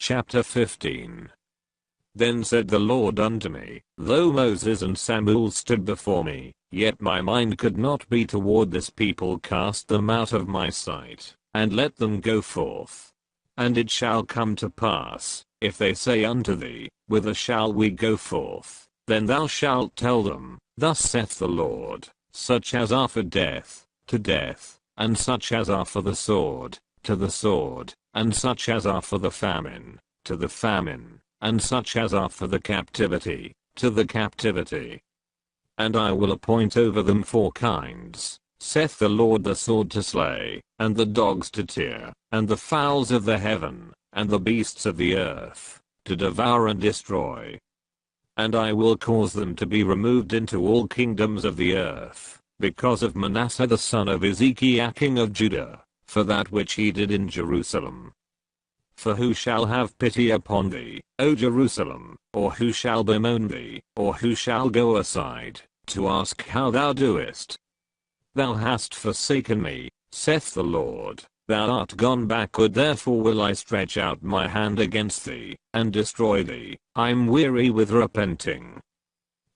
Chapter 15. Then said the Lord unto me, though Moses and Samuel stood before me, yet my mind could not be toward this people. Cast them out of my sight, and let them go forth. And it shall come to pass, if they say unto thee, whither shall we go forth? Then thou shalt tell them, thus saith the Lord, such as are for death, to death, and such as are for the sword, to the sword, and such as are for the famine, to the famine, and such as are for the captivity, to the captivity. And I will appoint over them 4 kinds, saith the Lord, the sword to slay, and the dogs to tear, and the fowls of the heaven, and the beasts of the earth, to devour and destroy. And I will cause them to be removed into all kingdoms of the earth, because of Manasseh the son of Ezekiah king of Judah, for that which he did in Jerusalem. For who shall have pity upon thee, O Jerusalem, or who shall bemoan thee, or who shall go aside, to ask how thou doest? Thou hast forsaken me, saith the Lord, thou art gone backward, therefore will I stretch out my hand against thee, and destroy thee. I'm weary with repenting.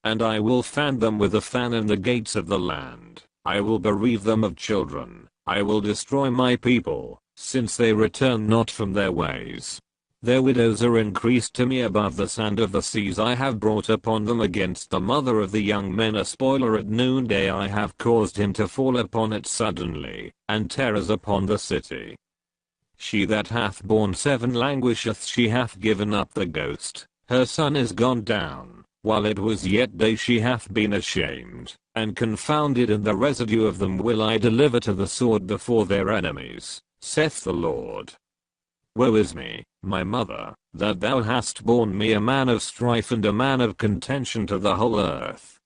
And I will fan them with a fan in the gates of the land, I will bereave them of children, I will destroy my people, since they return not from their ways. Their widows are increased to me above the sand of the seas. I have brought upon them against the mother of the young men a spoiler at noonday. I have caused him to fall upon it suddenly, and terrors upon the city. She that hath borne 7 languisheth, she hath given up the ghost, her son is gone down, while it was yet day she hath been ashamed, and confounded, and the residue of them will I deliver to the sword before their enemies, saith the Lord. Woe is me, my mother, that thou hast borne me a man of strife and a man of contention to the whole earth.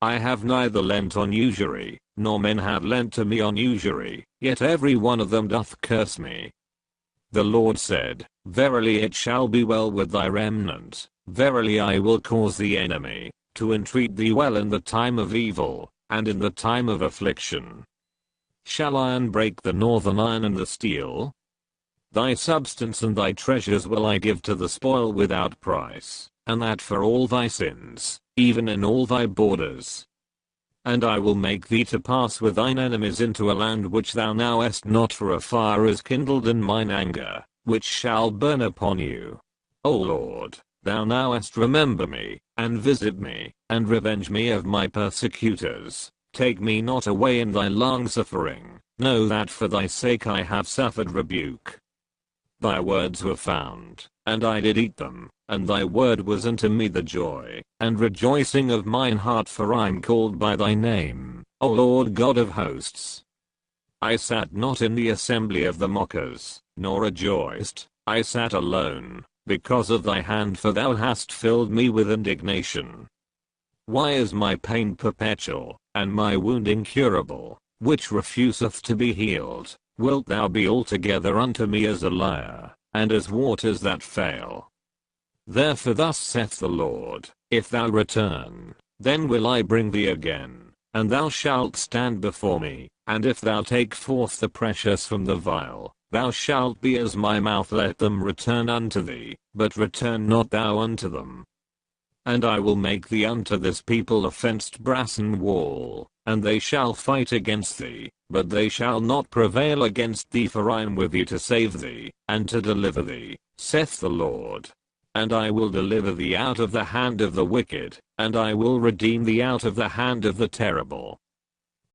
I have neither lent on usury, nor men have lent to me on usury, yet every one of them doth curse me. The Lord said, verily it shall be well with thy remnant, verily I will cause the enemy to entreat thee well in the time of evil, and in the time of affliction. Shall iron break the northern iron and the steel? Thy substance and thy treasures will I give to the spoil without price, and that for all thy sins, even in all thy borders. And I will make thee to pass with thine enemies into a land which thou knowest not, for a fire is kindled in mine anger, which shall burn upon you. O Lord, thou knowest, remember me, and visit me, and revenge me of my persecutors. Take me not away in thy long suffering. Know that for thy sake I have suffered rebuke. Thy words were found, and I did eat them, and thy word was unto me the joy and rejoicing of mine heart, for I am called by thy name, O Lord God of hosts. I sat not in the assembly of the mockers, nor rejoiced, I sat alone, because of thy hand, for thou hast filled me with indignation. Why is my pain perpetual, and my wound incurable, which refuseth to be healed? Wilt thou be altogether unto me as a liar, and as waters that fail? Therefore thus saith the Lord, if thou return, then will I bring thee again, and thou shalt stand before me, and if thou take forth the precious from the vial, thou shalt be as my mouth. Let them return unto thee, but return not thou unto them. And I will make thee unto this people a fenced brassen wall, and they shall fight against thee, but they shall not prevail against thee, for I am with thee to save thee, and to deliver thee, saith the Lord. And I will deliver thee out of the hand of the wicked, and I will redeem thee out of the hand of the terrible.